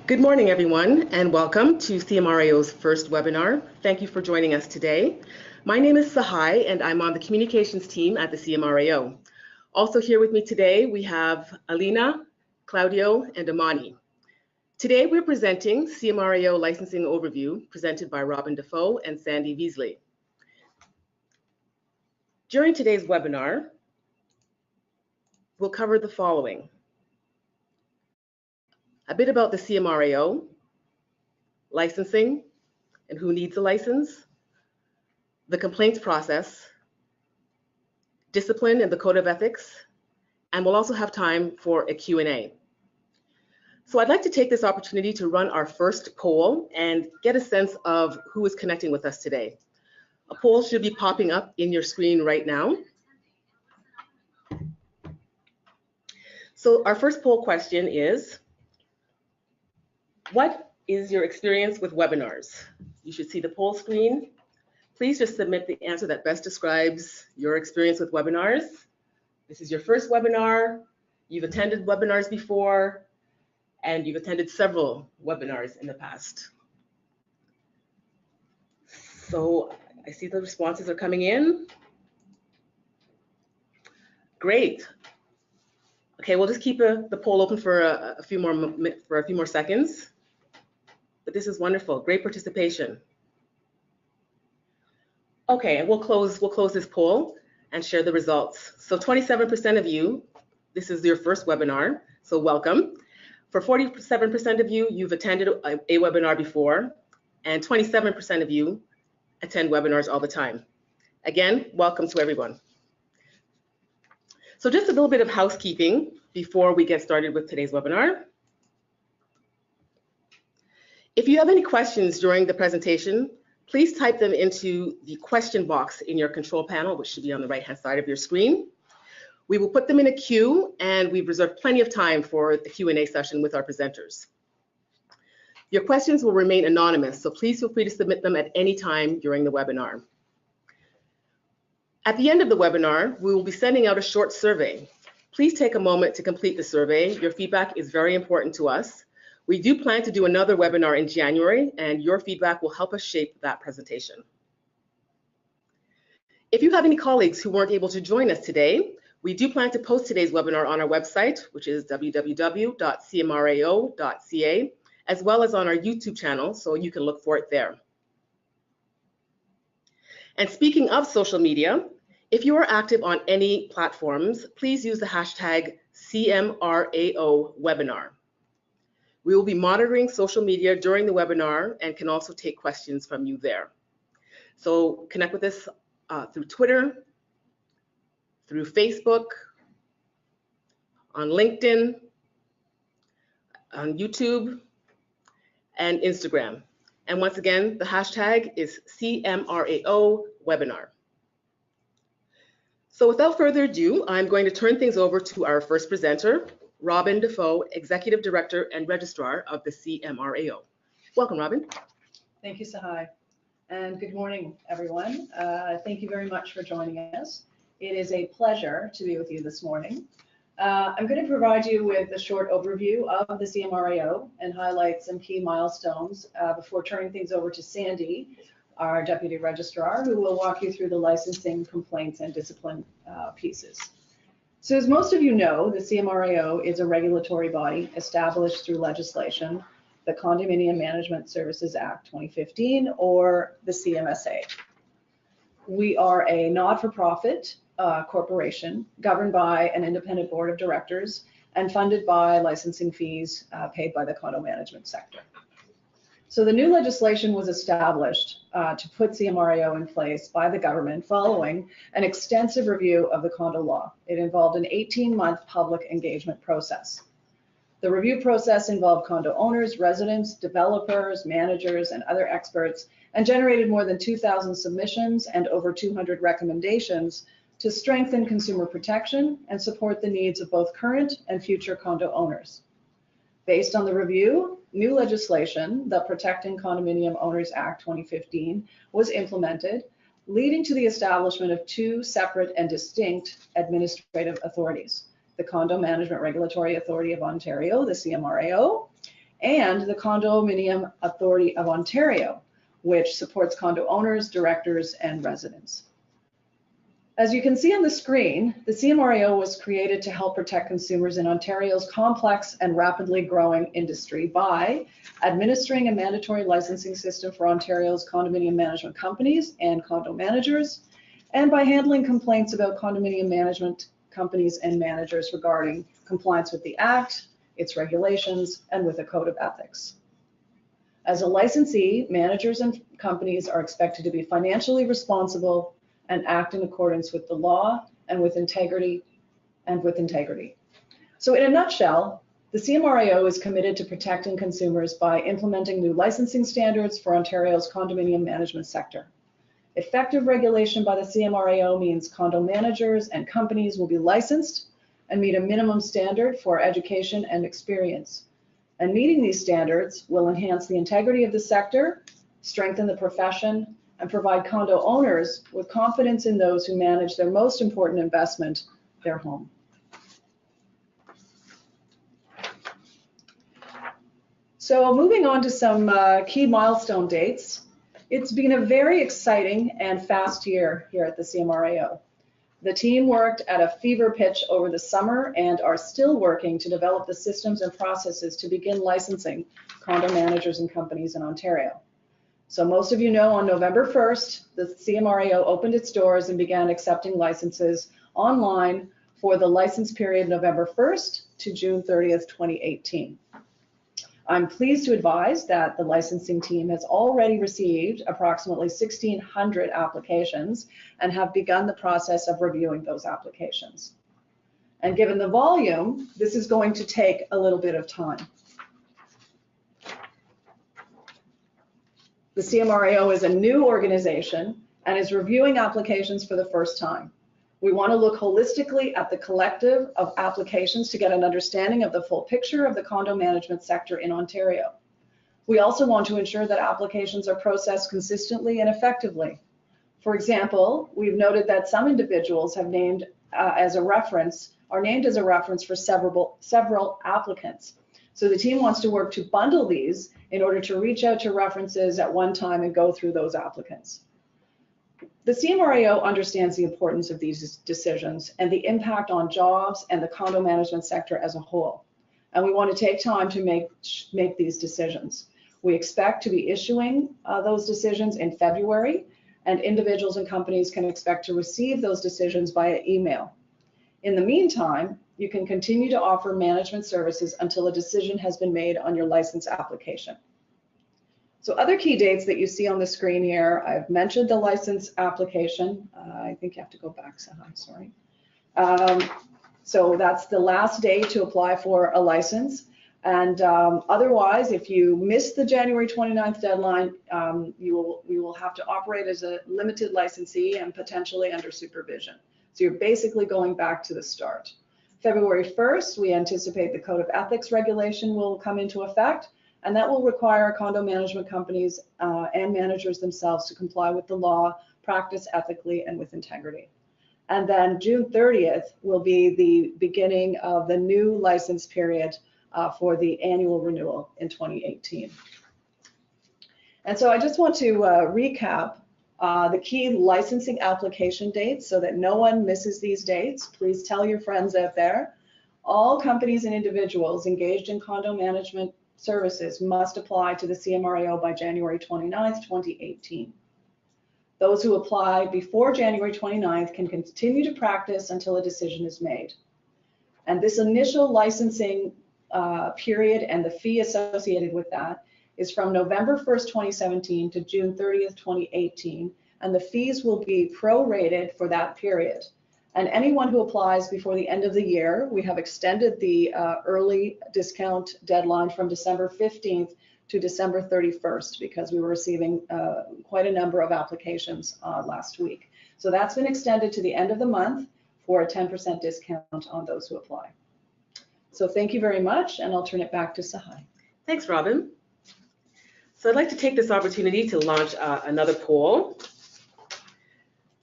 Good morning, everyone, and welcome to CMRAO's first webinar. Thank you for joining us today. My name is Sahai, and I'm on the communications team at the CMRAO. Also here with me today, we have Alina, Claudio, and Amani. Today, we're presenting CMRAO Licensing Overview, presented by Robin Dafoe and Sandy Vizely. During today's webinar, we'll cover the following: a bit about the CMRAO, licensing, and who needs a license, the complaints process, discipline and the code of ethics, and we'll also have time for a Q&A. So I'd like to take this opportunity to run our first poll and get a sense of who is connecting with us today. A poll should be popping up in your screen right now. So our first poll question is, what is your experience with webinars? You should see the poll screen. Please just submit the answer that best describes your experience with webinars. This is your first webinar, you've attended webinars before, and you've attended several webinars in the past. So I see the responses are coming in. Great. Okay, we'll just keep the poll open for a few more seconds. But this is wonderful, great participation. Okay, and we'll close this poll and share the results. So 27% of you, this is your first webinar, so welcome. For 47% of you, you've attended a webinar before, and 27% of you attend webinars all the time. Again, welcome to everyone. So just a little bit of housekeeping before we get started with today's webinar. If you have any questions during the presentation, please type them into the question box in your control panel, which should be on the right-hand side of your screen. We will put them in a queue, and we've reserved plenty of time for the Q&A session with our presenters. Your questions will remain anonymous, so please feel free to submit them at any time during the webinar. At the end of the webinar, we will be sending out a short survey. Please take a moment to complete the survey. Your feedback is very important to us. We do plan to do another webinar in January, and your feedback will help us shape that presentation. If you have any colleagues who weren't able to join us today, we do plan to post today's webinar on our website, which is www.cmrao.ca, as well as on our YouTube channel, so you can look for it there. And speaking of social media, if you are active on any platforms, please use the hashtag CMRAO webinar. We will be monitoring social media during the webinar and can also take questions from you there. So connect with us through Twitter, through Facebook, on LinkedIn, on YouTube, and Instagram. And once again, the hashtag is CMRAO webinar. So without further ado, I'm going to turn things over to our first presenter, Robin Dafoe, Executive Director and Registrar of the CMRAO. Welcome, Robin. Thank you, Sahai. And good morning, everyone. Thank you very much for joining us. It is a pleasure to be with you this morning. I'm going to provide you with a short overview of the CMRAO and highlight some key milestones before turning things over to Sandy, our Deputy Registrar, who will walk you through the licensing, complaints, and discipline pieces. So as most of you know, the CMRAO is a regulatory body established through legislation, the Condominium Management Services Act 2015, or the CMSA. We are a not-for-profit corporation governed by an independent board of directors and funded by licensing fees paid by the condo management sector. So the new legislation was established to put CMRAO in place by the government following an extensive review of the condo law. It involved an 18-month public engagement process. The review process involved condo owners, residents, developers, managers, and other experts, and generated more than 2,000 submissions and over 200 recommendations to strengthen consumer protection and support the needs of both current and future condo owners. Based on the review, new legislation, the Protecting Condominium Owners Act 2015, was implemented, leading to the establishment of two separate and distinct administrative authorities: the Condo Management Regulatory Authority of Ontario, the CMRAO, and the Condominium Authority of Ontario, which supports condo owners, directors, and residents. As you can see on the screen, the CMRAO was created to help protect consumers in Ontario's complex and rapidly growing industry by administering a mandatory licensing system for Ontario's condominium management companies and condo managers, and by handling complaints about condominium management companies and managers regarding compliance with the Act, its regulations, and with a code of ethics. As a licensee, managers and companies are expected to be financially responsible and act in accordance with the law and with integrity. So in a nutshell, the CMRAO is committed to protecting consumers by implementing new licensing standards for Ontario's condominium management sector. Effective regulation by the CMRAO means condo managers and companies will be licensed and meet a minimum standard for education and experience. And meeting these standards will enhance the integrity of the sector, strengthen the profession, and provide condo owners with confidence in those who manage their most important investment, their home. So moving on to some key milestone dates. It's been a very exciting and fast year here at the CMRAO. The team worked at a fever pitch over the summer and are still working to develop the systems and processes to begin licensing condo managers and companies in Ontario. So most of you know on November 1st, the CMRAO opened its doors and began accepting licenses online for the license period November 1st to June 30th, 2018. I'm pleased to advise that the licensing team has already received approximately 1,600 applications and have begun the process of reviewing those applications. And given the volume, this is going to take a little bit of time. The CMRAO is a new organization and is reviewing applications for the first time. We want to look holistically at the collective of applications to get an understanding of the full picture of the condo management sector in Ontario. We also want to ensure that applications are processed consistently and effectively. For example, we've noted that some individuals have named as a reference for several applicants. So the team wants to work to bundle these in order to reach out to references at one time and go through those applicants. The CMRAO understands the importance of these decisions and the impact on jobs and the condo management sector as a whole. And we want to take time to make these decisions. We expect to be issuing those decisions in February, and individuals and companies can expect to receive those decisions via email. In the meantime, you can continue to offer management services until a decision has been made on your license application. So other key dates that you see on the screen here, I've mentioned the license application. I think you have to go back, Sahai, sorry. So that's the last day to apply for a license. And otherwise, if you miss the January 29th deadline, you will have to operate as a limited licensee and potentially under supervision. So you're basically going back to the start. February 1st, we anticipate the Code of Ethics regulation will come into effect, and that will require condo management companies and managers themselves to comply with the law, practice ethically and with integrity. And then June 30th will be the beginning of the new license period for the annual renewal in 2018. And so I just want to recap the key licensing application dates so that no one misses these dates. Please tell your friends out there. All companies and individuals engaged in condo management services must apply to the CMRAO by January 29th, 2018. Those who apply before January 29th can continue to practice until a decision is made. And this initial licensing period and the fee associated with that is from November 1st, 2017 to June 30th, 2018, and the fees will be prorated for that period. And anyone who applies before the end of the year, we have extended the early discount deadline from December 15th to December 31st because we were receiving quite a number of applications last week. So that's been extended to the end of the month for a 10% discount on those who apply. So thank you very much, and I'll turn it back to Sahai. Thanks, Robin. So I'd like to take this opportunity to launch another poll.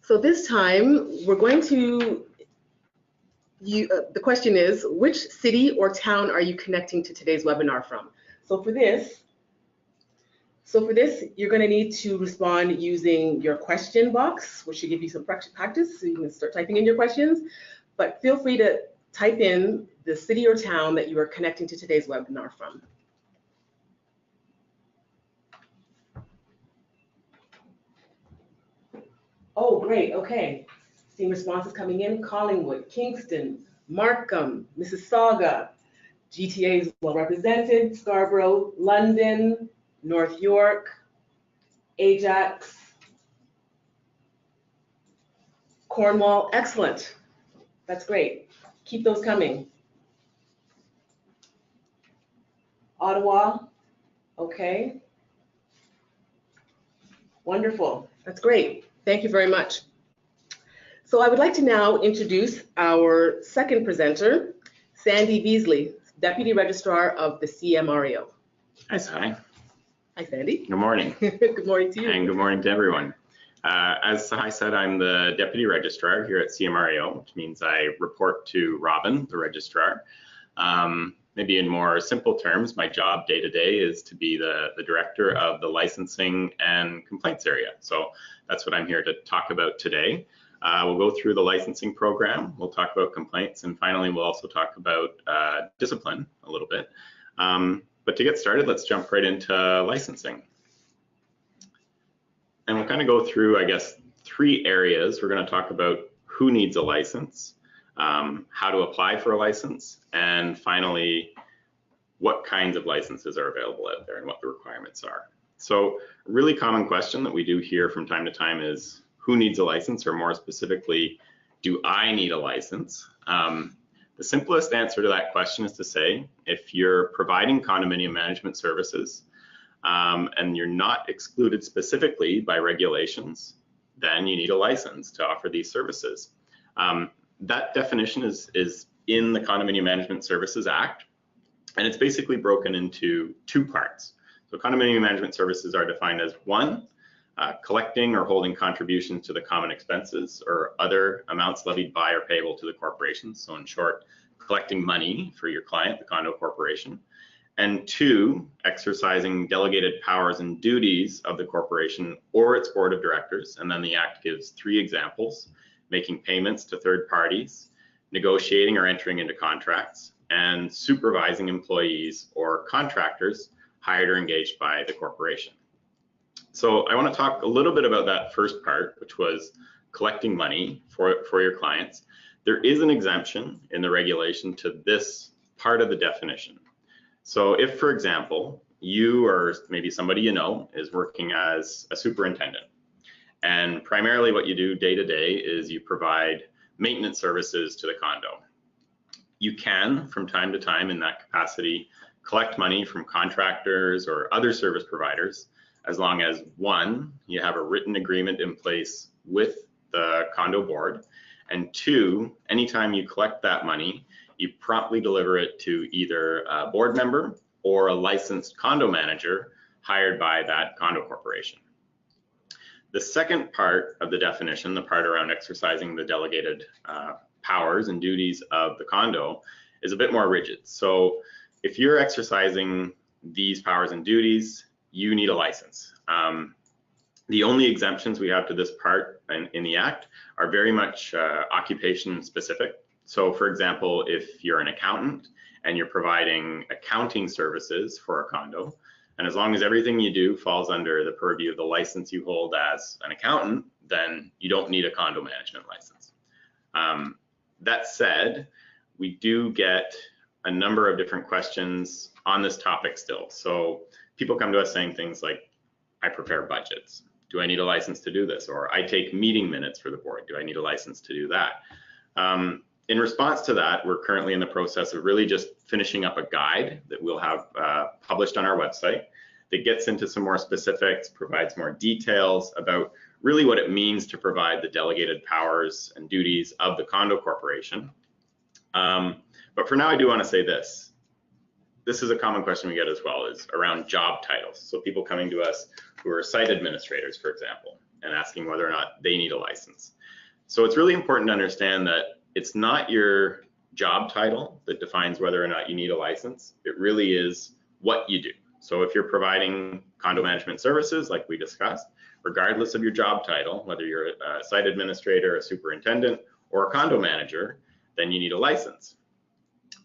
So this time, we're going to, the question is, which city or town are you connecting to today's webinar from? So for this, you're going to need to respond using your question box, which should give you some practice so you can start typing in your questions. But feel free to type in the city or town that you are connecting to today's webinar from. Oh, great. Okay. Seeing responses coming in. Collingwood, Kingston, Markham, Mississauga. GTA is well represented. Scarborough, London, North York, Ajax, Cornwall. Excellent. That's great. Keep those coming. Ottawa. Okay. Wonderful. That's great. Thank you very much. So I would like to now introduce our second presenter, Sandy Vizely, Deputy Registrar of the CMRAO. Hi, Sai. Hi, Sandy. Good morning. Good morning to you. And good morning to everyone. As Sai said, I'm the Deputy Registrar here at CMRAO, which means I report to Robin, the Registrar. Maybe in more simple terms, my job day to day is to be the Director of the Licensing and Complaints area. So that's what I'm here to talk about today. We'll go through the licensing program, we'll talk about complaints, and finally we'll also talk about discipline a little bit. But to get started, let's jump right into licensing. And we'll kind of go through, I guess, 3 areas. We're going to talk about who needs a license, how to apply for a license, and finally, what kinds of licenses are available out there and what the requirements are. So a really common question that we do hear from time to time is, who needs a license, or more specifically, do I need a license? The simplest answer to that question is to say, if you're providing condominium management services and you're not excluded specifically by regulations, then you need a license to offer these services. That definition is in the Condominium Management Services Act, and it's basically broken into 2 parts. So condominium management services are defined as 1, collecting or holding contributions to the common expenses or other amounts levied by or payable to the corporation. So in short, collecting money for your client, the condo corporation. And 2, exercising delegated powers and duties of the corporation or its board of directors. And then the Act gives 3 examples: making payments to third parties, negotiating or entering into contracts, and supervising employees or contractors hired or engaged by the corporation. So I want to talk a little bit about that first part, which was collecting money for your clients. There is an exemption in the regulation to this part of the definition. So if, for example, you or maybe somebody you know is working as a superintendent, and primarily what you do day to day is you provide maintenance services to the condo. You can, from time to time in that capacity, collect money from contractors or other service providers, as long as 1, you have a written agreement in place with the condo board, and 2, anytime you collect that money, you promptly deliver it to either a board member or a licensed condo manager hired by that condo corporation. The second part of the definition, the part around exercising the delegated powers and duties of the condo, is a bit more rigid. So if you're exercising these powers and duties, you need a license. The only exemptions we have to this part in the Act are very much occupation specific. So for example, if you're an accountant and you're providing accounting services for a condo, and as long as everything you do falls under the purview of the license you hold as an accountant, then you don't need a condo management license. That said, we do get a number of different questions on this topic still. So people come to us saying things like, I prepare budgets. Do I need a license to do this? Or I take meeting minutes for the board. Do I need a license to do that? In response to that, we're currently in the process of really just finishing up a guide that we'll have published on our website that gets into some more specifics, provides more details about really what it means to provide the delegated powers and duties of the condo corporation. But for now, I do want to say this. This is a common question we get as well, is around job titles. So people coming to us who are site administrators, for example, and asking whether or not they need a license. So it's really important to understand that it's not your job title that defines whether or not you need a license. It really is what you do. So if you're providing condo management services, like we discussed, regardless of your job title, whether you're a site administrator, a superintendent, or a condo manager, then you need a license.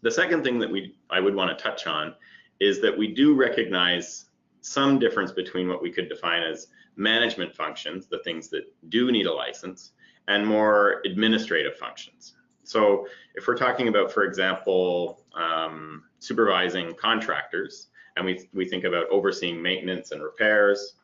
The second thing that I would want to touch on is that we do recognize some difference between what we could define as management functions, the things that do need a license, and more administrative functions. So if we're talking about, for example, supervising contractors, and we think about overseeing maintenance and repairs,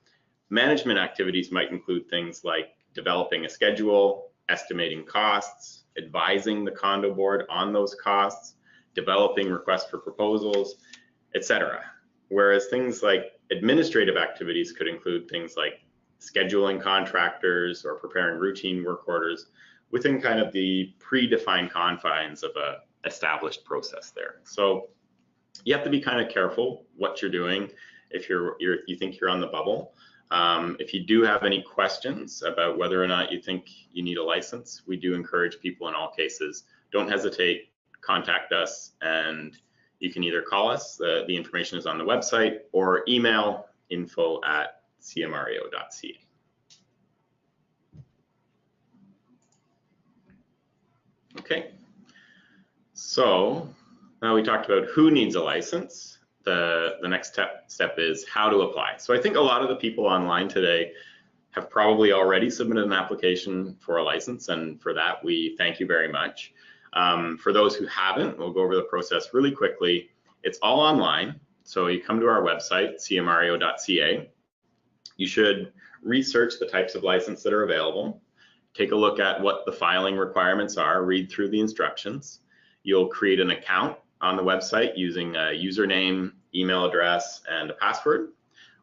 management activities might include things like developing a schedule, estimating costs, advising the condo board on those costs, developing requests for proposals, etc. Whereas things like administrative activities could include things like scheduling contractors or preparing routine work orders within kind of the predefined confines of a established process there. So you have to be kind of careful what you're doing if you think you're on the bubble. If you do have any questions about whether or not you think you need a license, we do encourage people in all cases, don't hesitate, contact us, and you can either call us, the information is on the website, or email info@cmrao.ca. Okay, so now we talked about who needs a license. The next step is how to apply. So I think a lot of the people online today have probably already submitted an application for a license, and for that we thank you very much. For those who haven't, we'll go over the process really quickly. It's all online, so you come to our website, cmrao.ca. You should research the types of license that are available, take a look at what the filing requirements are, read through the instructions. You'll create an account on the website using a username, email address, and a password.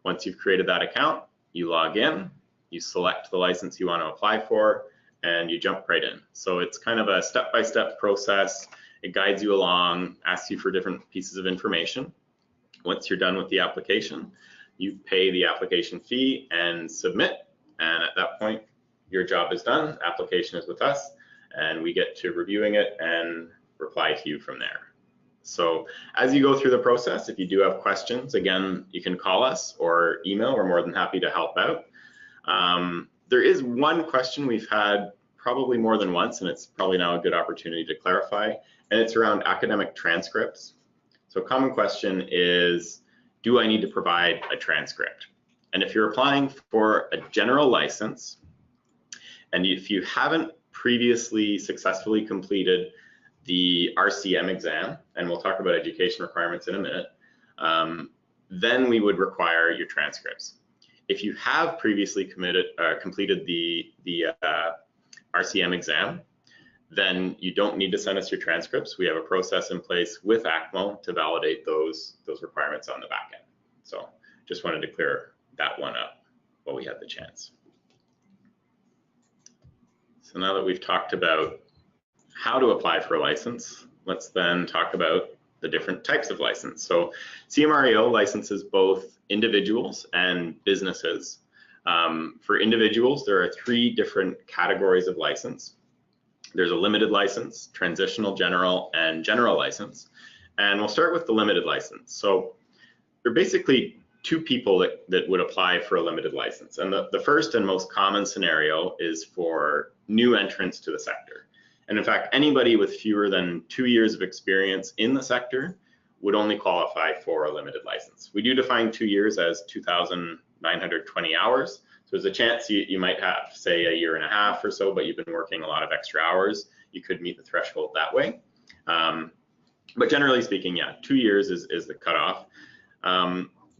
Once you've created that account, you log in, you select the license you want to apply for, and you jump right in. So it's kind of a step-by-step process. It guides you along, asks you for different pieces of information. Once you're done with the application, you pay the application fee and submit, and at that point, your job is done, application is with us, and we get to reviewing it and reply to you from there. So as you go through the process, if you do have questions, again, you can call us or email. We're more than happy to help out. There is one question we've had probably more than once, and it's probably now a good opportunity to clarify, and it's around academic transcripts. So a common question is, do I need to provide a transcript? And if you're applying for a general license, and if you haven't previously successfully completed the RCM exam, and we'll talk about education requirements in a minute, then we would require your transcripts. If you have previously completed the RCM exam, then you don't need to send us your transcripts. We have a process in place with ACMO to validate those requirements on the back end. So just wanted to clear that one up while we had the chance. So now that we've talked about how to apply for a license, let's then talk about the different types of license. So CMRAO licenses both individuals and businesses. For individuals, there are 3 different categories of license. There's a limited license, transitional general, and general license. And we'll start with the limited license. So there are basically 2 people that would apply for a limited license. And the first and most common scenario is for new entrants to the sector. And in fact, anybody with fewer than 2 years of experience in the sector would only qualify for a limited license. We do define 2 years as 2,920 hours. So there's a chance you might have, say, a year and a half or so, but you've been working a lot of extra hours. You could meet the threshold that way. But generally speaking, yeah, 2 years is the cutoff.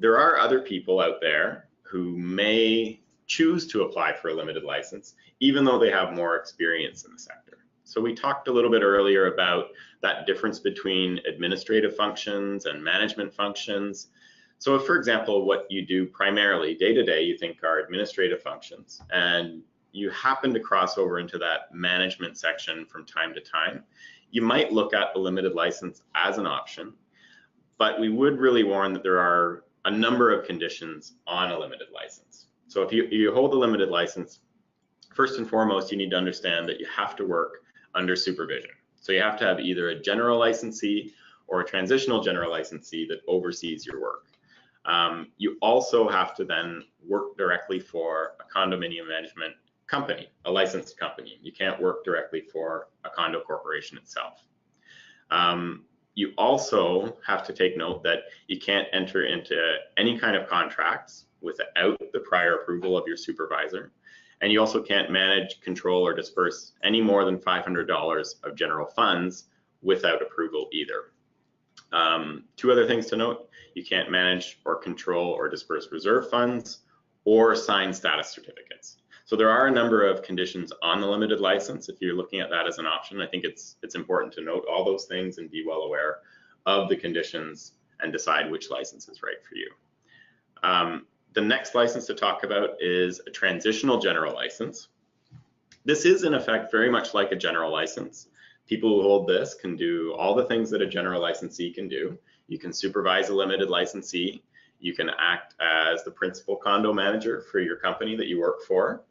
There are other people out there who may choose to apply for a limited license, even though they have more experience in the sector. So we talked a little bit earlier about that difference between administrative functions and management functions. So if, for example, what you do primarily day to day, you think are administrative functions, and you happen to cross over into that management section from time to time, you might look at the limited license as an option, but we would really warn that there are a number of conditions on a limited license. So if you hold a limited license, first and foremost, you need to understand that you have to work under supervision. So you have to have either a general licensee or a transitional general licensee that oversees your work. You also have to then work directly for a condominium management company, a licensed company. You can't work directly for a condo corporation itself. You also have to take note that you can't enter into any kind of contracts without the prior approval of your supervisor. And you also can't manage, control, or disperse any more than $500 of general funds without approval either. Two other things to note: you can't manage or control or disperse reserve funds or sign status certificates. So there are a number of conditions on the limited license. If you're looking at that as an option, I think it's important to note all those things and be well aware of the conditions and decide which license is right for you. The next license to talk about is a transitional general license. This is in effect very much like a general license. People who hold this can do all the things that a general licensee can do. You can supervise a limited licensee. You can act as the principal condo manager for your company that you work for.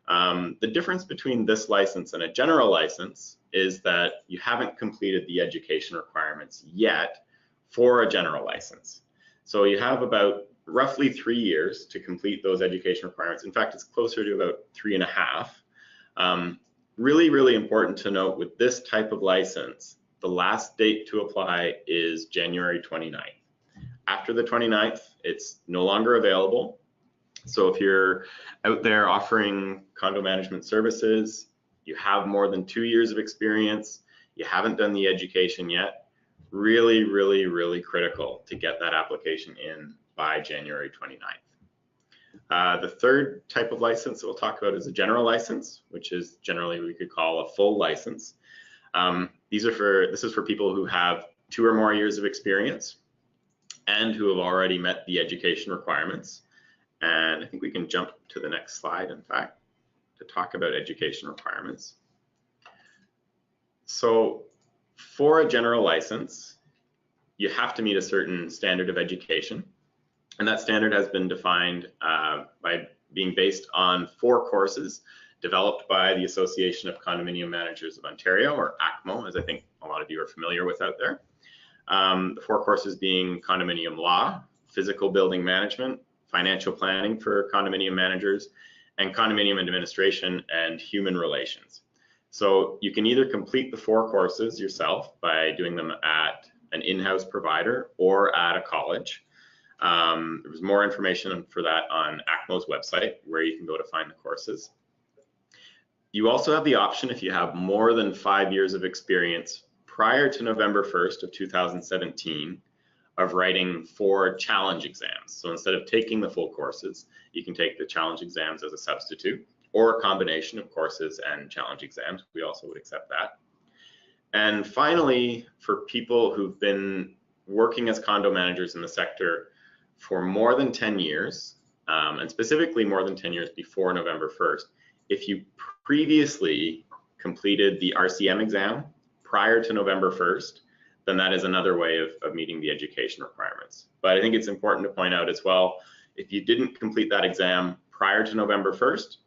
The difference between this license and a general license is that you haven't completed the education requirements yet for a general license. So you have about roughly 3 years to complete those education requirements. In fact, it's closer to about 3.5. Really, really important to note with this type of license, the last date to apply is January 29th. After the 29th, it's no longer available. So if you're out there offering condo management services, you have more than 2 years of experience, you haven't done the education yet, really, really, really critical to get that application in by January 29th. The third type of license that we'll talk about is a general license, which is generally we could call a full license. This is for people who have 2 or more years of experience and who have already met the education requirements. And I think we can jump to the next slide, in fact, to talk about education requirements. So for a general license, you have to meet a certain standard of education. And that standard has been defined by being based on 4 courses developed by the Association of Condominium Managers of Ontario, or ACMO, as I think a lot of you are familiar with out there. The 4 courses being condominium law, physical building management, financial planning for condominium managers, and condominium administration and human relations. So you can either complete the 4 courses yourself by doing them at an in-house provider or at a college. There's more information for that on ACMO's website, where you can go to find the courses. You also have the option, if you have more than 5 years of experience prior to November 1st of 2017, of writing 4 challenge exams. So instead of taking the full courses, you can take the challenge exams as a substitute, or a combination of courses and challenge exams. We also would accept that. And finally, for people who've been working as condo managers in the sector for more than 10 years, and specifically more than 10 years before November 1st, if you previously completed the RCM exam prior to November 1st, then that is another way of meeting the education requirements. But I think it's important to point out as well, if you didn't complete that exam prior to November 1st,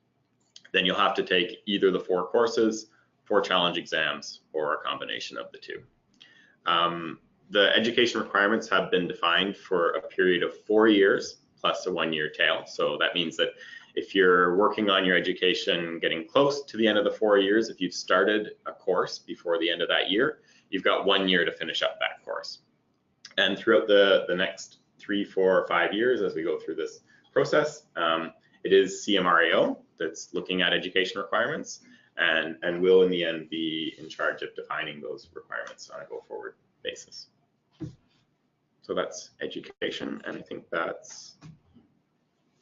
then you'll have to take either the 4 courses, 4 challenge exams, or a combination of the 2. The education requirements have been defined for a period of 4 years plus a 1-year tail. So that means that if you're working on your education getting close to the end of the 4 years, if you've started a course before the end of that year, you've got 1 year to finish up that course. And throughout the next 3, 4, or 5 years, as we go through this process, it is CMRAO that's looking at education requirements and will in the end be in charge of defining those requirements on a go-forward basis. So that's education, and I think that's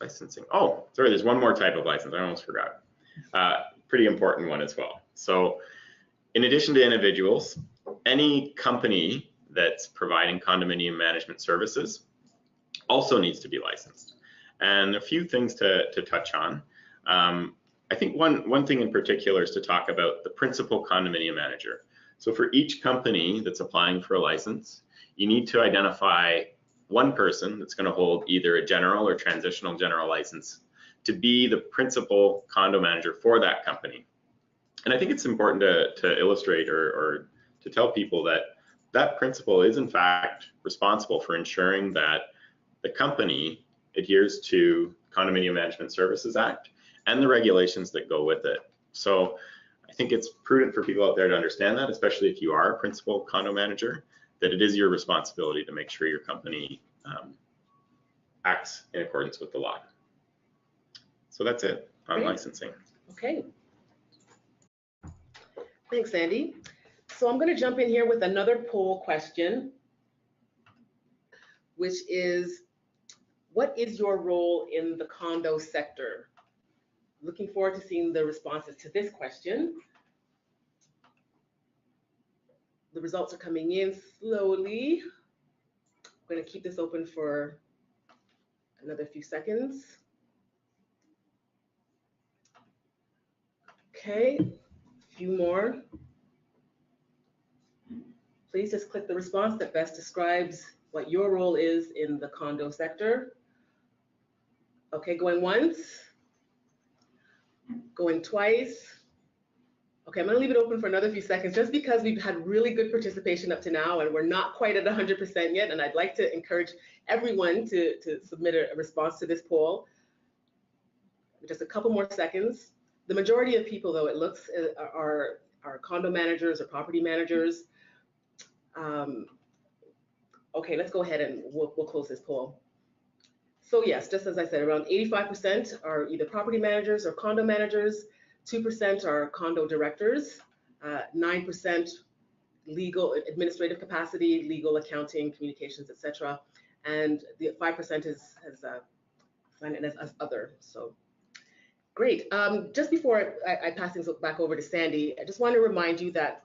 licensing. Oh, sorry, there's one more type of license, I almost forgot. Pretty important one as well. So in addition to individuals, any company that's providing condominium management services also needs to be licensed. And a few things to touch on. I think one thing in particular is to talk about the principal condominium manager. So for each company that's applying for a license, you need to identify one person that's going to hold either a general or transitional general license to be the principal condo manager for that company. And I think it's important to illustrate or to tell people that that principal is in fact responsible for ensuring that the company adheres to Condominium Management Services Act and the regulations that go with it. So I think it's prudent for people out there to understand that, especially if you are a principal condo manager, that it is your responsibility to make sure your company acts in accordance with the law. So that's it on Great. licensing. Okay. Thanks, Sandy. So I'm going to jump in here with another poll question, which is, what is your role in the condo sector? Looking forward to seeing the responses to this question. The results are coming in slowly. I'm going to keep this open for another few seconds. Okay, a few more. Please just click the response that best describes what your role is in the condo sector. Okay, going once, going twice. Okay, I'm gonna leave it open for another few seconds just because we've had really good participation up to now and we're not quite at 100% yet, and I'd like to encourage everyone to submit a response to this poll. Just a couple more seconds. The majority of people, though, it looks are condo managers or property managers. Okay, let's go ahead and we'll close this poll. So yes, just as I said, around 85% are either property managers or condo managers, 2% are condo directors, 9% legal administrative capacity, legal, accounting, communications, etc., and the 5% is signed in as other. So great. Just before I pass things back over to Sandy, I just want to remind you that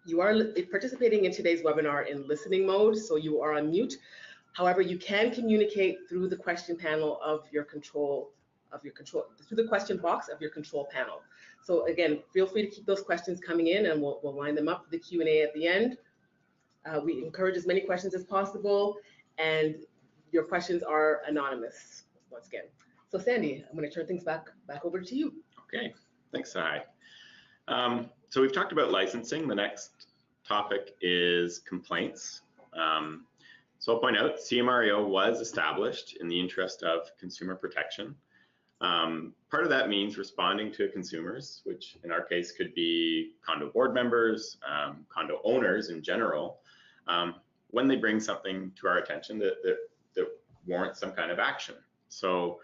you are participating in today's webinar in listening mode, so you are on mute. However, you can communicate through the question panel of your control, through the question box of your control panel. So again, feel free to keep those questions coming in and we'll line them up for the Q&A at the end. We encourage as many questions as possible, and your questions are anonymous once again. So Sandy, I'm going to turn things back over to you. Okay, thanks, Sai. So we've talked about licensing. The next topic is complaints. So I'll point out CMRAO was established in the interest of consumer protection. Part of that means responding to consumers, which in our case could be condo board members, condo owners in general, when they bring something to our attention that warrants some kind of action. So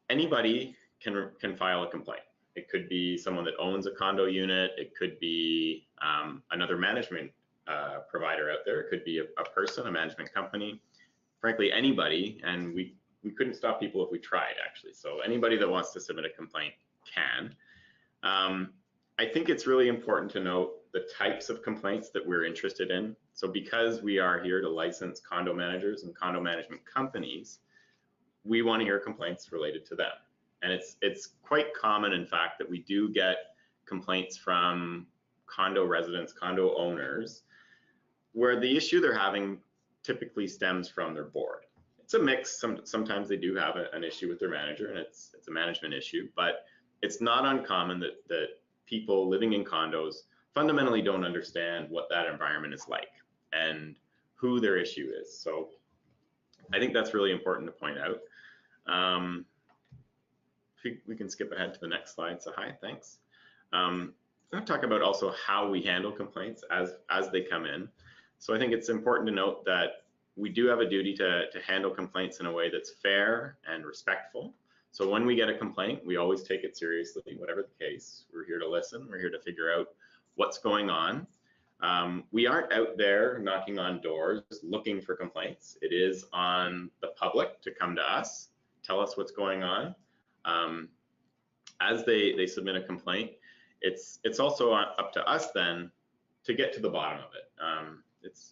anybody can file a complaint. It could be someone that owns a condo unit. It could be another management provider out there. It could be a person, a management company, frankly, anybody. And we couldn't stop people if we tried, actually. So anybody that wants to submit a complaint can. I think it's really important to note the types of complaints that we're interested in. So because we are here to license condo managers and condo management companies, we want to hear complaints related to them. And it's quite common, in fact, that we do get complaints from condo residents, condo owners, where the issue they're having typically stems from their board. It's a mix. Sometimes they do have an issue with their manager, and it's a management issue, but it's not uncommon that people living in condos fundamentally don't understand what that environment is like and who their issue is. So I think that's really important to point out. We can skip ahead to the next slide. So hi, thanks. I'm going to talk about also how we handle complaints as they come in. So I think it's important to note that we do have a duty to handle complaints in a way that's fair and respectful. So when we get a complaint, we always take it seriously, whatever the case. We're here to listen. We're here to figure out what's going on. We aren't out there knocking on doors looking for complaints. It is on the public to come to us, tell us what's going on. As they submit a complaint, it's also up to us then to get to the bottom of it.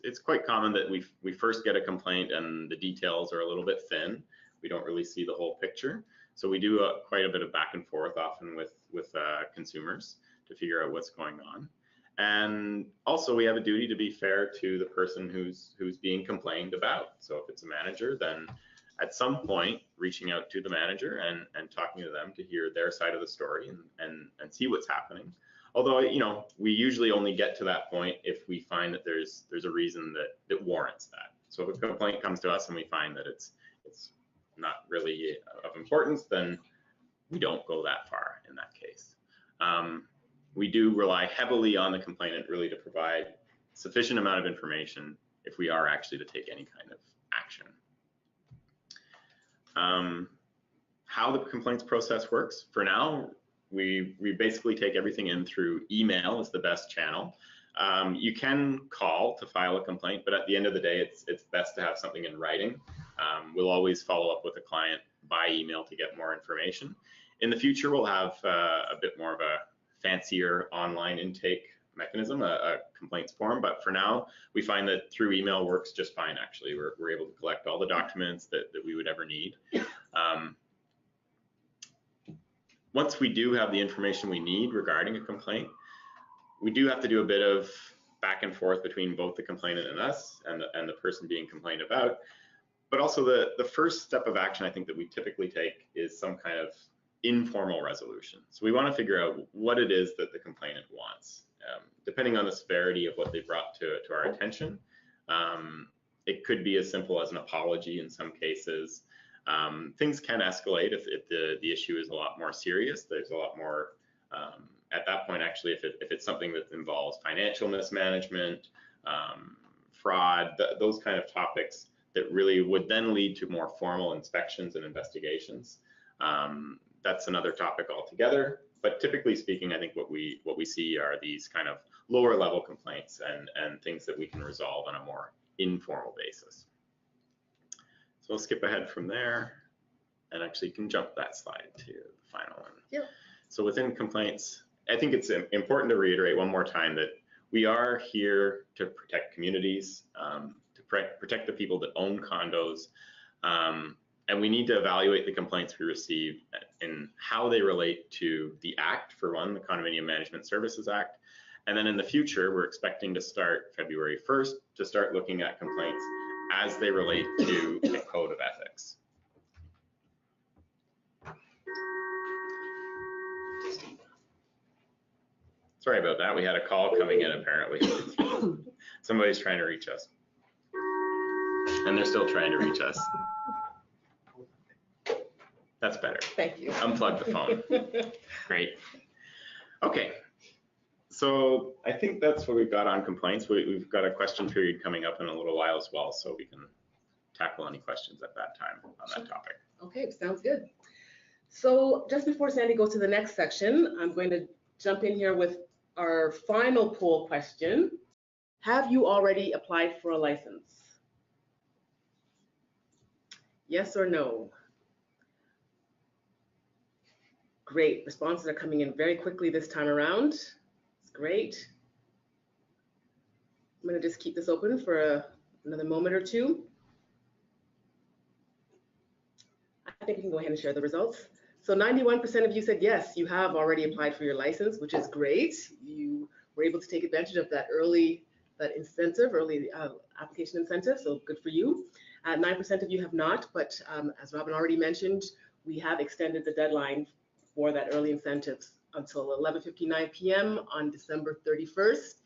It's quite common that we first get a complaint and the details are a little bit thin. We don't really see the whole picture. So we do quite a bit of back and forth often with consumers to figure out what's going on. And also we have a duty to be fair to the person who's being complained about. So if it's a manager, then at some point reaching out to the manager and talking to them to hear their side of the story and see what's happening. Although, you know, we usually only get to that point if we find that there's a reason that warrants that. So if a complaint comes to us and we find that it's not really of importance, then we don't go that far in that case. We do rely heavily on the complainant really to provide sufficient amount of information if we are actually to take any kind of action. How the complaints process works, for now, we basically take everything in through email is the best channel. You can call to file a complaint, but at the end of the day, it's best to have something in writing. We'll always follow up with a client by email to get more information. In the future, we'll have a bit more of a fancier online intake mechanism, a complaints form, but for now, we find that through email works just fine, actually. We're able to collect all the documents that we would ever need. Once we do have the information we need regarding a complaint, we do have to do a bit of back and forth between both the complainant and us and the person being complained about. But also the first step of action I think that we typically take is some kind of informal resolution. So we want to figure out what it is that the complainant wants. Depending on the severity of what they brought to our attention, it could be as simple as an apology in some cases. Things can escalate if the issue is a lot more serious. There's a lot more, at that point actually, if it's something that involves financial mismanagement, fraud, those kind of topics that really would then lead to more formal inspections and investigations. That's another topic altogether. But typically speaking, I think what we see are these kind of lower level complaints and things that we can resolve on a more informal basis. So we'll skip ahead from there, and actually you can jump that slide to the final one. Yeah. So within complaints, I think it's important to reiterate one more time that we are here to protect communities, to protect the people that own condos, and we need to evaluate the complaints we receive and how they relate to the Act, for one, the Condominium Management Services Act. And then in the future, we're expecting to start February 1st to start looking at complaints as they relate to the Code of Ethics. Sorry about that. We had a call coming in apparently. Somebody's trying to reach us. And they're still trying to reach us. That's better. Thank you. Unplug the phone. Great. Okay. So I think that's what we've got on complaints. We've got a question period coming up in a little while as well, so we can tackle any questions at that time on that topic. Okay, sounds good. So just before Sandy goes to the next section, I'm going to jump in here with our final poll question. Have you already applied for a license? Yes or no? Great, responses are coming in very quickly this time around. It's great. I'm going to just keep this open for another moment or two. I think we can go ahead and share the results. So 91% of you said yes, you have already applied for your license, which is great. You were able to take advantage of that early application incentive, so good for you. 9% of you have not, but as Robin already mentioned, we have extended the deadline for that early incentives until 11:59 p.m. on December 31st.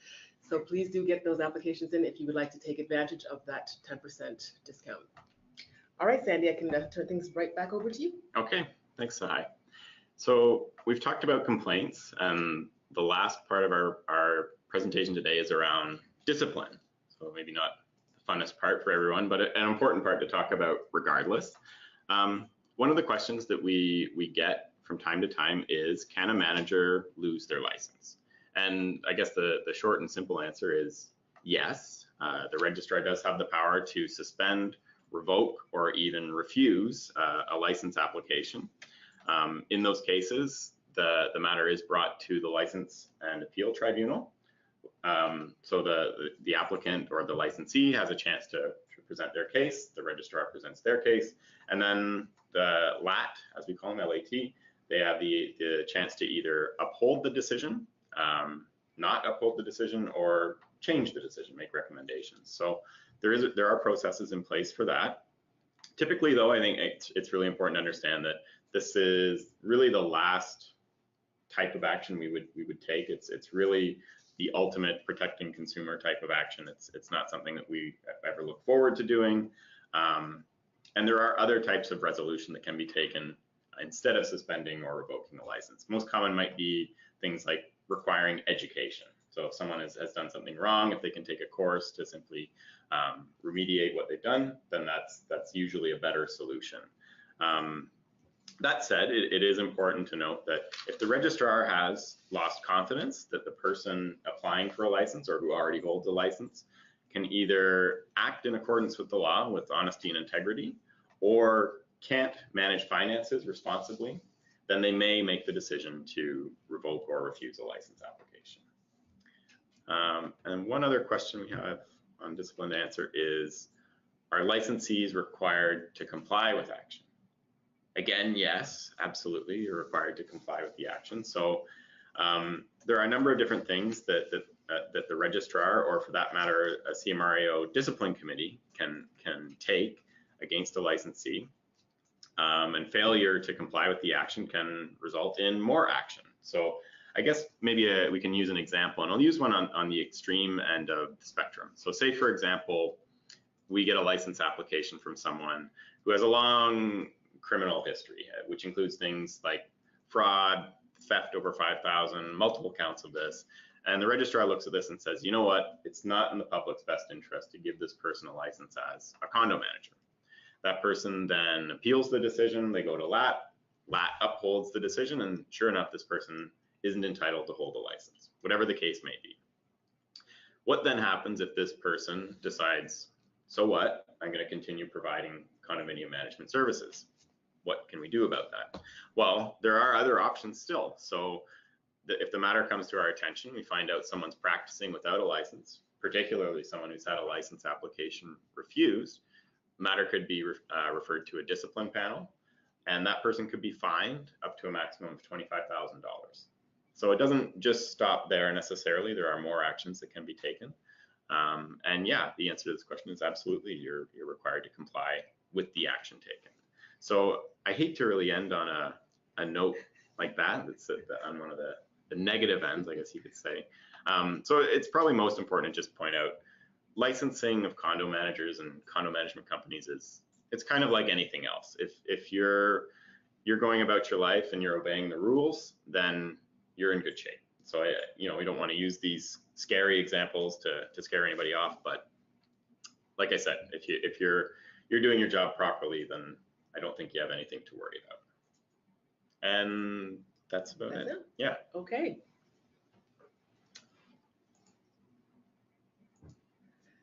So please do get those applications in if you would like to take advantage of that 10% discount. All right, Sandy, I can turn things right back over to you. Okay, thanks, Sahai. So we've talked about complaints, and the last part of our presentation today is around discipline. So maybe not the funnest part for everyone, but an important part to talk about regardless. One of the questions that we get from time to time is, can a manager lose their license? And I guess the short and simple answer is yes. The registrar does have the power to suspend, revoke, or even refuse a license application. In those cases, the matter is brought to the License and Appeal Tribunal. So the applicant or the licensee has a chance to present their case, the registrar presents their case, and then the LAT, as we call them, LAT, they have the chance to either uphold the decision, not uphold the decision, or change the decision, make recommendations. So there are processes in place for that. Typically, though, I think it's really important to understand that this is really the last type of action we would take. It's really the ultimate protecting consumer type of action. It's not something that we ever look forward to doing. And there are other types of resolution that can be taken instead of suspending or revoking the license. Most common might be things like requiring education. So if someone has done something wrong, if they can take a course to simply remediate what they've done, then that's usually a better solution. That said, it is important to note that if the registrar has lost confidence that the person applying for a license or who already holds a license can either act in accordance with the law with honesty and integrity, or can't manage finances responsibly, then they may make the decision to revoke or refuse a license application. And one other question we have on discipline to answer is, are licensees required to comply with action? Again, yes, absolutely, you're required to comply with the action. So there are a number of different things that the registrar, or for that matter, a CMRAO discipline committee can take against a licensee. And failure to comply with the action can result in more action. So I guess maybe we can use an example, and I'll use one on the extreme end of the spectrum. So say, for example, we get a license application from someone who has a long criminal history, which includes things like fraud, theft over 5,000, multiple counts of this. And the registrar looks at this and says, you know what, it's not in the public's best interest to give this person a license as a condo manager. That person then appeals the decision, they go to LAT, LAT upholds the decision, and sure enough, this person isn't entitled to hold a license, whatever the case may be. What then happens if this person decides, so what, I'm going to continue providing condominium management services? What can we do about that? Well, there are other options still. So if the matter comes to our attention, we find out someone's practicing without a license, particularly someone who's had a license application refused, the matter could be referred to a discipline panel, and that person could be fined up to a maximum of $25,000. So it doesn't just stop there necessarily. There are more actions that can be taken. And yeah, the answer to this question is absolutely, you're required to comply with the action taken. So I hate to really end on a note like that. It's on one of the negative ends, I guess you could say. So it's probably most important to just point out, licensing of condo managers and condo management companies it's kind of like anything else. If you're going about your life and you're obeying the rules, then you're in good shape. So we don't want to use these scary examples to scare anybody off, but like I said, if you're doing your job properly, then I don't think you have anything to worry about. And that's about it. Yeah. Okay.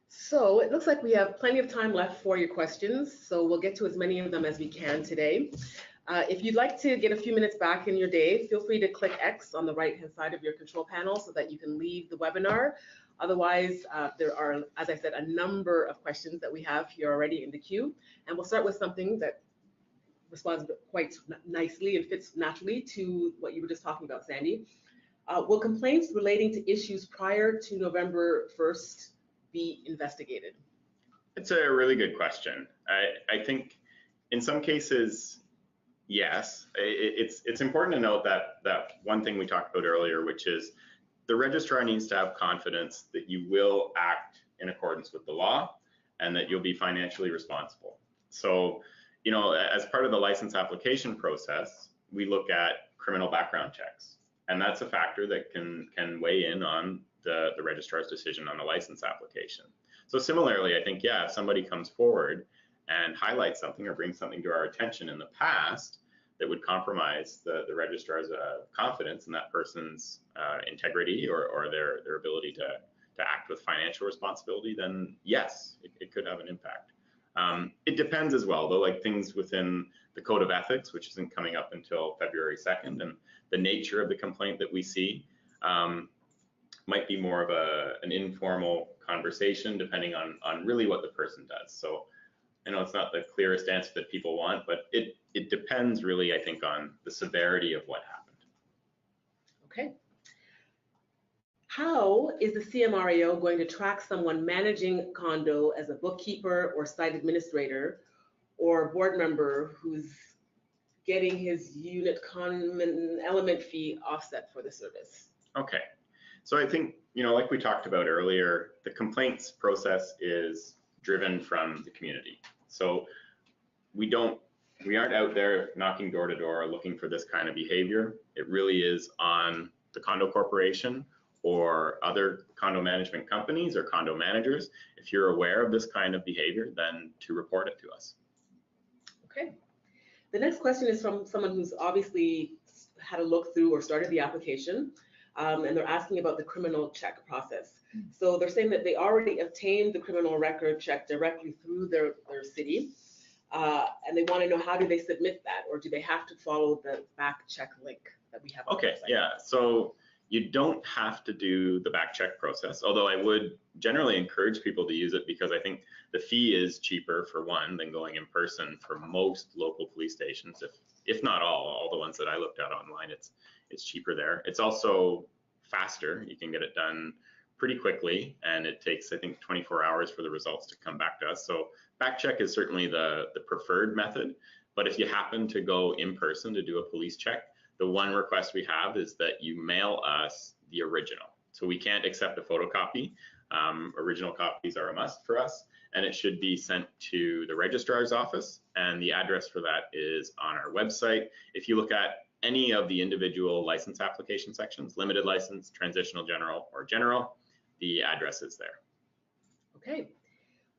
So it looks like we have plenty of time left for your questions, so we'll get to as many of them as we can today. If you'd like to get a few minutes back in your day, feel free to click X on the right-hand side of your control panel so that you can leave the webinar. Otherwise, there are, as I said, a number of questions that we have here already in the queue, and we'll start with something that responds quite nicely and fits naturally to what you were just talking about, Sandy. Will complaints relating to issues prior to November 1st be investigated? It's a really good question. I think in some cases, yes. It's important to note that one thing we talked about earlier, which is the registrar needs to have confidence that you will act in accordance with the law and that you'll be financially responsible. So, as part of the license application process, we look at criminal background checks, and that's a factor that can weigh in on the registrar's decision on a license application. So similarly, I think, yeah, if somebody comes forward and highlights something or brings something to our attention in the past that would compromise the registrar's confidence in that person's integrity or their ability to act with financial responsibility, then yes, it could have an impact. It depends as well, though, like things within the Code of Ethics, which isn't coming up until February 2nd, and the nature of the complaint that we see might be more of an informal conversation depending on really what the person does. So I know it's not the clearest answer that people want, but it depends really, I think, on the severity of what happened. Okay. How is the CMRAO going to track someone managing condo as a bookkeeper or site administrator or board member who's getting his unit common element fee offset for the service? Okay. So I think, like we talked about earlier, the complaints process is driven from the community. So we aren't out there knocking door to door looking for this kind of behavior. It really is on the condo corporation or other condo management companies or condo managers. If you're aware of this kind of behavior, then to report it to us. Okay. The next question is from someone who's obviously had a look through or started the application, and they're asking about the criminal check process. So they're saying that they already obtained the criminal record check directly through their city, and they want to know, how do they submit that, or do they have to follow the back check link that we have on the website? Yeah, so you don't have to do the back check process, although I would generally encourage people to use it because I think the fee is cheaper, for one, than going in person for most local police stations. If not all the ones that I looked at online, it's cheaper there. It's also faster. You can get it done pretty quickly, and it takes, I think, 24 hours for the results to come back to us. So back check is certainly the preferred method, but if you happen to go in person to do a police check, the one request we have is that you mail us the original. So we can't accept a photocopy. Original copies are a must for us, and it should be sent to the registrar's office, and the address for that is on our website. If you look at any of the individual license application sections, limited license, transitional general, or general, the address is there. Okay.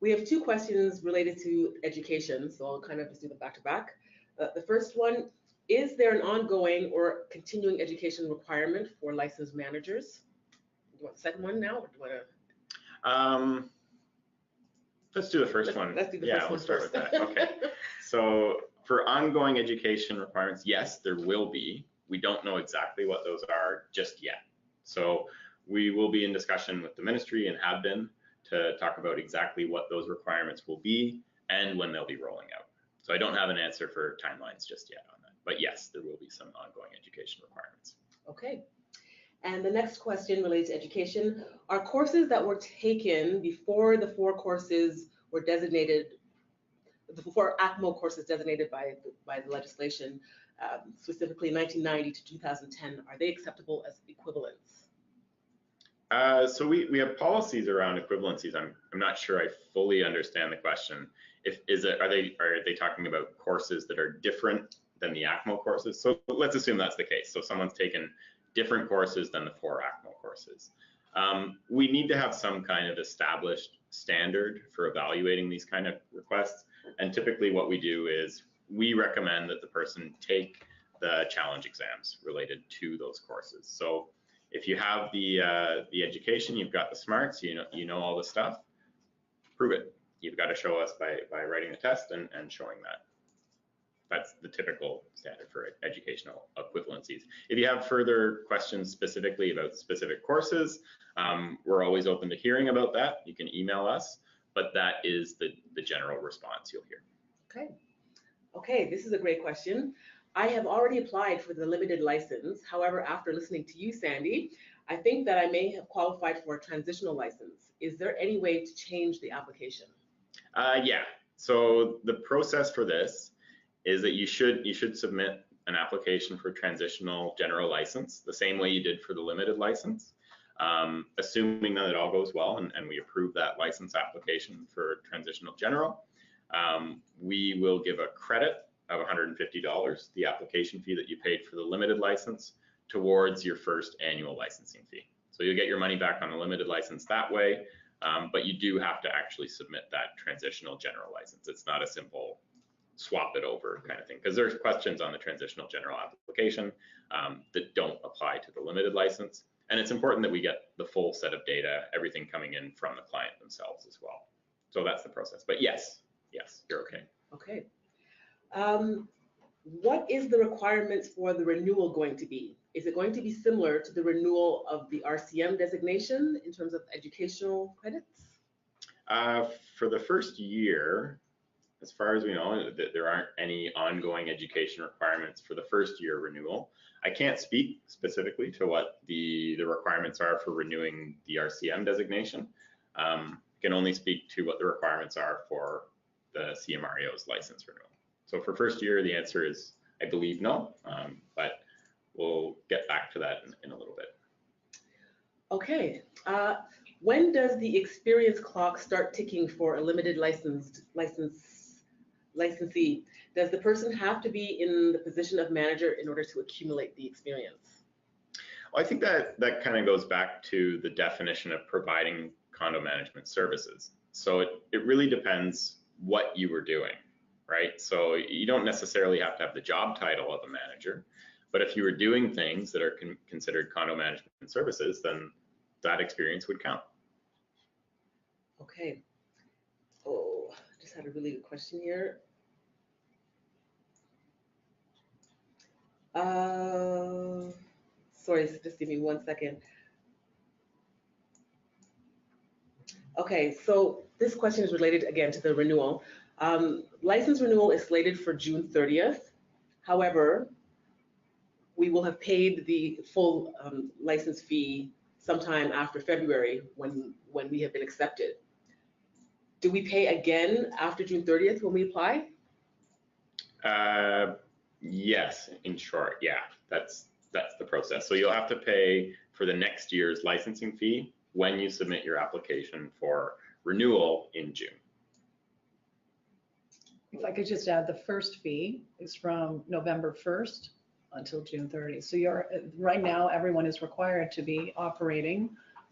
We have two questions related to education, so I'll kind of just do them back to back. The first one, is there an ongoing or continuing education requirement for licensed managers? Do you want the second one now, or do you want to? Let's do the first one. Let's do the first one let's start first. with that. Okay. So for ongoing education requirements, yes, there will be. We don't know exactly what those are just yet. So we will be in discussion with the ministry, and have been, to talk about exactly what those requirements will be and when they'll be rolling out. So I don't have an answer for timelines just yet on that. But yes, there will be some ongoing education requirements. Okay. And the next question relates to education. Are courses that were taken before the 4 courses were designated, the 4 ACMO courses designated by the legislation, specifically 1990 to 2010, are they acceptable as equivalents? So we have policies around equivalencies. I'm not sure I fully understand the question. Are they talking about courses that are different than the ACMO courses? So let's assume that's the case. So someone's taken different courses than the 4 ACMO courses. We need to have some kind of established standard for evaluating these kind of requests. And typically what we do is we recommend that the person take the challenge exams related to those courses. So if you have the education, you've got the smarts, you know all the stuff, prove it. You've got to show us by writing the test and showing that. That's the typical standard for educational equivalencies. If you have further questions specifically about specific courses, we're always open to hearing about that. You can email us, but that is the general response you'll hear. Okay, this is a great question. I have already applied for the limited license. However, after listening to you, Sandy, I think that I may have qualified for a transitional license. Is there any way to change the application? Yeah, so the process for this is that you should submit an application for transitional general license the same way you did for the limited license. Assuming that it all goes well and we approve that license application for transitional general, we will give a credit of $150, the application fee that you paid for the limited license, towards your first annual licensing fee. So you'll get your money back on the limited license that way, but you do have to actually submit that transitional general license. It's not a simple swap it over kind of thing, because there's questions on the transitional general application that don't apply to the limited license. And it's important that we get the full set of data, everything coming in from the client themselves as well. So that's the process. But yes, you're okay. Okay. What is the requirements for the renewal going to be? Is it going to be similar to the renewal of the RCM designation in terms of educational credits? For the first year, as far as we know, there aren't any ongoing education requirements for the first year renewal. I can't speak specifically to what the requirements are for renewing the RCM designation. I can only speak to what the requirements are for the CMRAO's license renewal. So for first year, the answer is, I believe, no, but we'll get back to that in a little bit. Okay. When does the experience clock start ticking for a limited licensee? Does the person have to be in the position of manager in order to accumulate the experience? Well, I think that kind of goes back to the definition of providing condo management services. So it really depends what you were doing, right? So you don't necessarily have to have the job title of a manager, but if you were doing things that are considered condo management services, then that experience would count. Okay. Oh, I just had a really good question here. Sorry, just give me 1 second. Okay, so this question is related again to the renewal. License renewal is slated for June 30th. However, we will have paid the full license fee sometime after February when we have been accepted. Do we pay again after June 30th when we apply? Yes, in short, yeah, that's the process. So you'll have to pay for the next year's licensing fee when you submit your application for renewal in June. If I could just add, the first fee is from November 1st until June 30th. So right now, everyone is required to be operating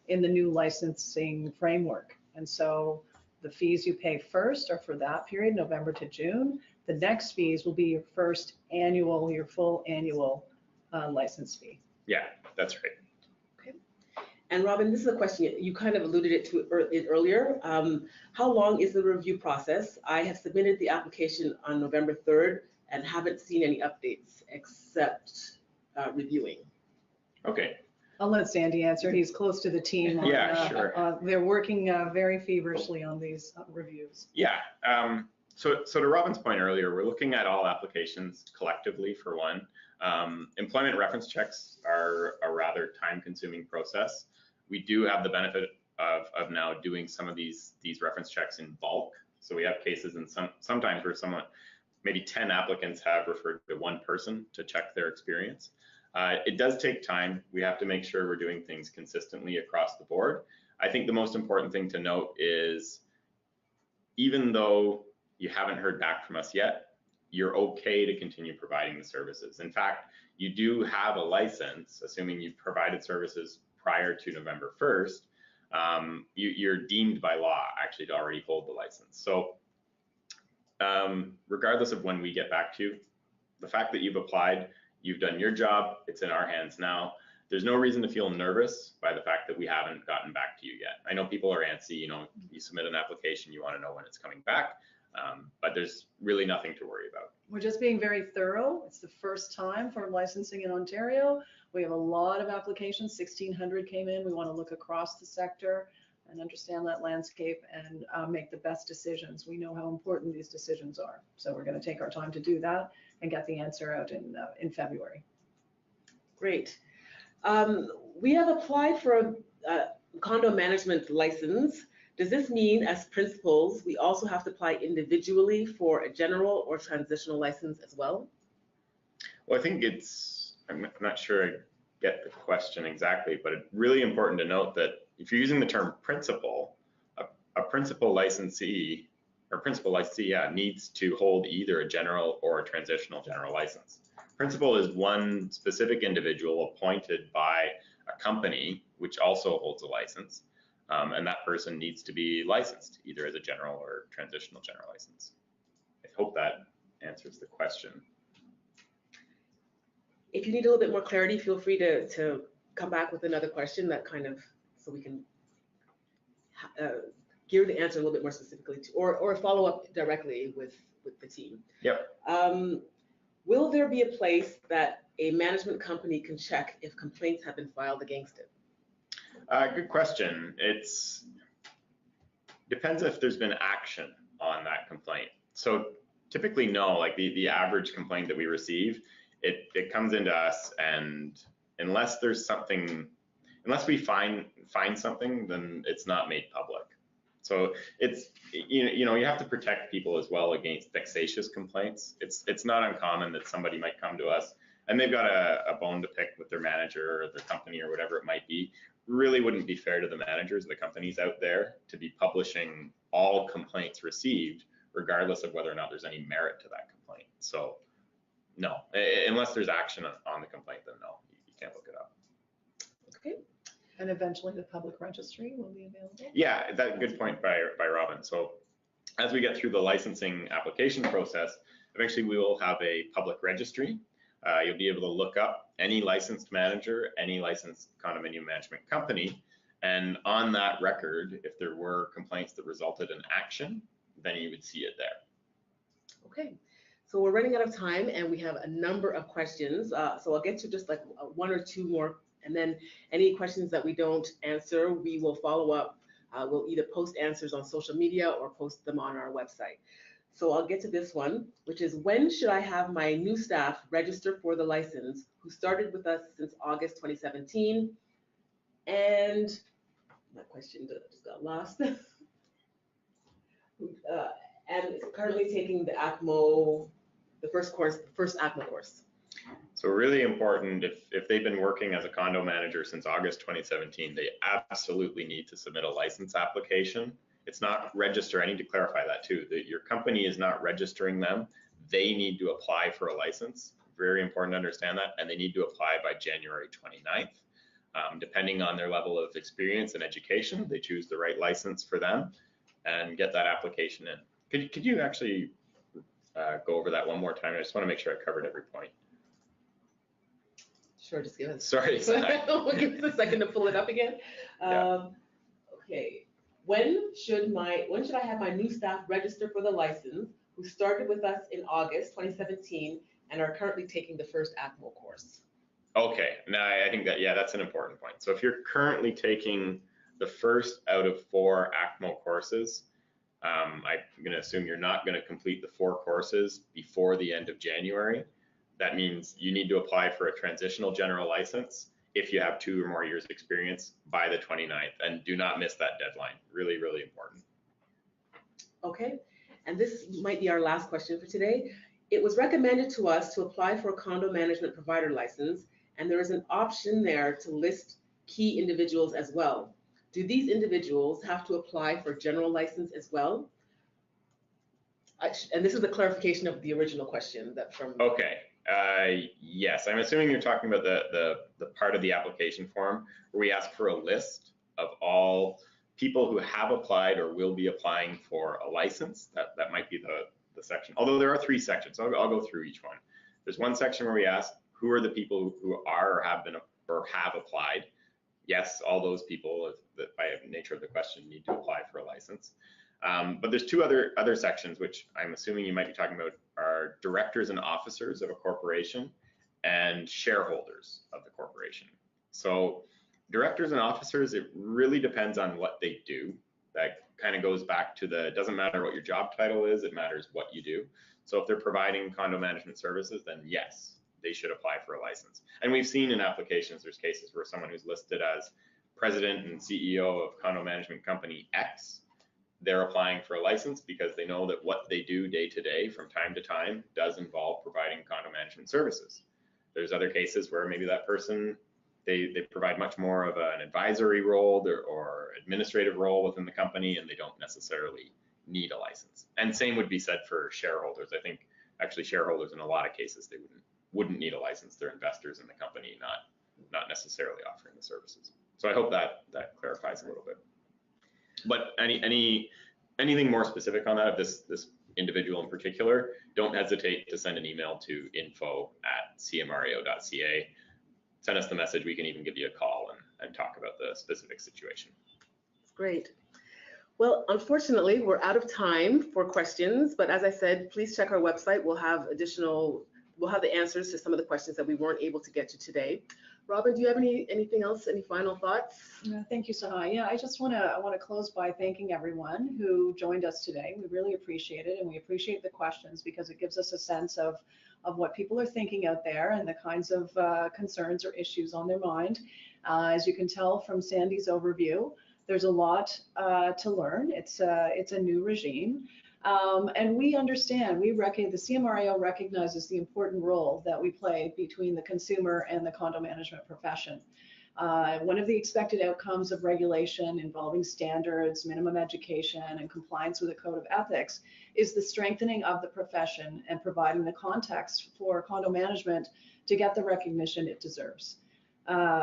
in the new licensing framework. And so the fees you pay first are for that period, November to June. The next fees will be your first annual, your full annual license fee. Yeah, that's right. Okay. And Robin, this is a question, you kind of alluded it to it earlier. How long is the review process? I have submitted the application on November 3rd and haven't seen any updates except reviewing. Okay. I'll let Sandy answer. He's close to the team. Yeah, sure. They're working very feverishly on these reviews. Yeah. So to Robin's point earlier, we're looking at all applications collectively for one. Employment reference checks are a rather time-consuming process. We do have the benefit of now doing some of these reference checks in bulk. So we have cases and sometimes where maybe 10 applicants have referred to one person to check their experience. It does take time. We have to make sure we're doing things consistently across the board. I think the most important thing to note is even though you haven't heard back from us yet, you're okay to continue providing the services. In fact, you do have a license, assuming you've provided services prior to November 1st, you're deemed by law actually to already hold the license. So regardless of when we get back to you, the fact that you've applied, you've done your job, it's in our hands now. There's no reason to feel nervous by the fact that we haven't gotten back to you yet. I know people are antsy, you submit an application, you want to know when it's coming back, but there's really nothing to worry about. We're just being very thorough. It's the first time for licensing in Ontario. We have a lot of applications, 1,600 came in. We want to look across the sector and understand that landscape and make the best decisions. We know how important these decisions are. So we're going to take our time to do that and get the answer out in February. Great. We have applied for a condo management license. Does this mean as principals, we also have to apply individually for a general or transitional license as well? Well, I think I'm not sure I get the question exactly, but it's really important to note that if you're using the term principal, a principal licensee needs to hold either a general or a transitional general license. Principal is one specific individual appointed by a company which also holds a license, and that person needs to be licensed either as a general or transitional general license. I hope that answers the question. If you need a little bit more clarity, feel free to come back with another question that kind of, so we can gear the answer a little bit more specifically to, or follow up directly with the team. Yep. Will there be a place that a management company can check if complaints have been filed against it? Good question. It depends if there's been action on that complaint. So typically no, like the average complaint that we receive, it comes into us, and unless we find something, then it's not made public. So it's, you have to protect people as well against vexatious complaints. It's not uncommon that somebody might come to us and they've got a bone to pick with their manager or their company or whatever it might be. really wouldn't be fair to the managers, the companies out there, to be publishing all complaints received, regardless of whether or not there's any merit to that complaint. So no, unless there's action on the complaint, then no, you can't look it up. Okay. And eventually the public registry will be available? Yeah, that's a good point by Robin. So as we get through the licensing application process, eventually we will have a public registry. You'll be able to look up any licensed manager, any licensed condominium management company, and on that record, if there were complaints that resulted in action, then you would see it there. Okay, so we're running out of time and we have a number of questions. So I'll get to just like one or two more, and then any questions that we don't answer, we will follow up. We'll either post answers on social media or post them on our website. So I'll get to this one, which is, when should I have my new staff register for the license who started with us since August 2017? And my question just got lost. And is currently taking the ACMO, the first ACMO course. So really important, if they've been working as a condo manager since August 2017, they absolutely need to submit a license application. It's not register, I need to clarify that too, that your company is not registering them. They need to apply for a license. Very important to understand that, and they need to apply by January 29th. Depending on their level of experience and education, they choose the right license for them and get that application in. Could you actually go over that one more time? I just want to make sure I covered every point. Sure, just give us. Sorry. Give us a second to pull it up again. Okay. When should I have my new staff register for the license who started with us in August 2017 and are currently taking the first ACMO course? Okay, now I think that, yeah, that's an important point. So if you're currently taking the first out of 4 ACMO courses, I'm going to assume you're not going to complete the 4 courses before the end of January. That means you need to apply for a transitional general license if you have 2 or more years experience by the 29th, and do not miss that deadline. Really, really important. Okay, and this might be our last question for today. It was recommended to us to apply for a condo management provider license, and there is an option there to list key individuals as well. Do these individuals have to apply for general license as well? And this is a clarification of the original question that from. Okay. Yes, I'm assuming you're talking about the part of the application form where we ask for a list of all people who have applied or will be applying for a license. That might be the section, although there are 3 sections, so I'll go through each one. There's one section where we ask, who are the people who are or have been or have applied? Yes, all those people, that by nature of the question, need to apply for a license. But there's 2 other sections, which I'm assuming you might be talking about, are directors and officers of a corporation and shareholders of the corporation. So directors and officers, it really depends on what they do. That kind of goes back to it doesn't matter what your job title is, it matters what you do. So if they're providing condo management services, then yes, they should apply for a license. And we've seen in applications, there's cases where someone who's listed as president and CEO of condo management company X, they're applying for a license because they know that what they do day to day from time to time does involve providing condo management services. There's other cases where maybe that person, they provide much more of an advisory role or administrative role within the company, and they don't necessarily need a license. And same would be said for shareholders. I think actually shareholders in a lot of cases, they wouldn't need a license. They're investors in the company, not necessarily offering the services. So I hope that clarifies a little bit. But anything more specific on that, of this individual in particular, don't hesitate to send an email to info@cmrao.ca. Send us the message. We can even give you a call and talk about the specific situation. Great. Well, unfortunately, we're out of time for questions, but as I said, please check our website. We'll have the answers to some of the questions that we weren't able to get to today. Robin, do you have anything else, any final thoughts? Thank you, Sahai. Yeah, I want to close by thanking everyone who joined us today. We really appreciate it, and we appreciate the questions because it gives us a sense of what people are thinking out there and the kinds of concerns or issues on their mind. As you can tell from Sandy's overview, there's a lot to learn. It's a new regime. And we understand, the CMRAO recognizes the important role that we play between the consumer and the condo management profession. One of the expected outcomes of regulation involving standards, minimum education, and compliance with a code of ethics is the strengthening of the profession and providing the context for condo management to get the recognition it deserves.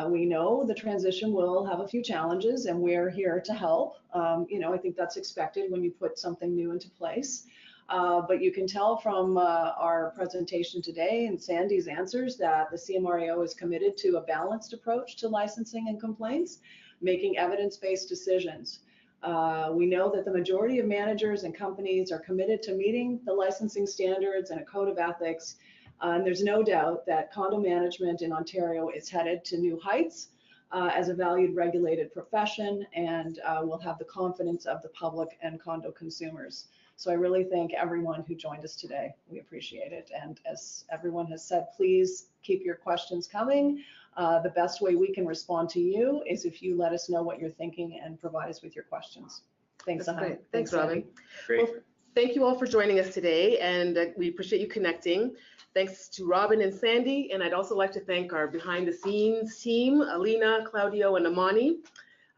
We know the transition will have a few challenges, and we're here to help. I think that's expected when you put something new into place. But you can tell from our presentation today and Sandy's answers that the CMRAO is committed to a balanced approach to licensing and complaints, making evidence-based decisions. We know that the majority of managers and companies are committed to meeting the licensing standards and a code of ethics. And there's no doubt that condo management in Ontario is headed to new heights as a valued regulated profession, and will have the confidence of the public and condo consumers. So I really thank everyone who joined us today. We appreciate it. And as everyone has said, please keep your questions coming. The best way we can respond to you is if you let us know what you're thinking and provide us with your questions. Thanks, Ahad. Thanks, Robin. Great. Well, thank you all for joining us today, and we appreciate you connecting. Thanks to Robin and Sandy, and I'd also like to thank our behind-the-scenes team, Alina, Claudio, and Amani.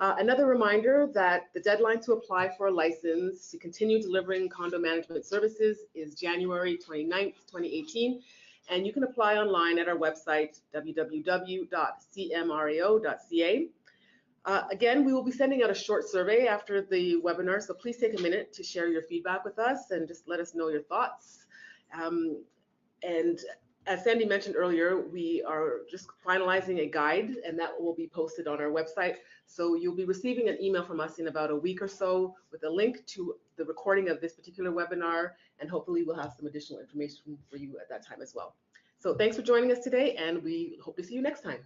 Another reminder that the deadline to apply for a license to continue delivering condo management services is January 29th, 2018, and you can apply online at our website, www.cmrao.ca. Again, we will be sending out a short survey after the webinar, so please take a minute to share your feedback with us and just let us know your thoughts. And as Sandy mentioned earlier, we are just finalizing a guide, and that will be posted on our website. So you'll be receiving an email from us in about a week or so with a link to the recording of this particular webinar, and hopefully we'll have some additional information for you at that time as well. So thanks for joining us today, and we hope to see you next time.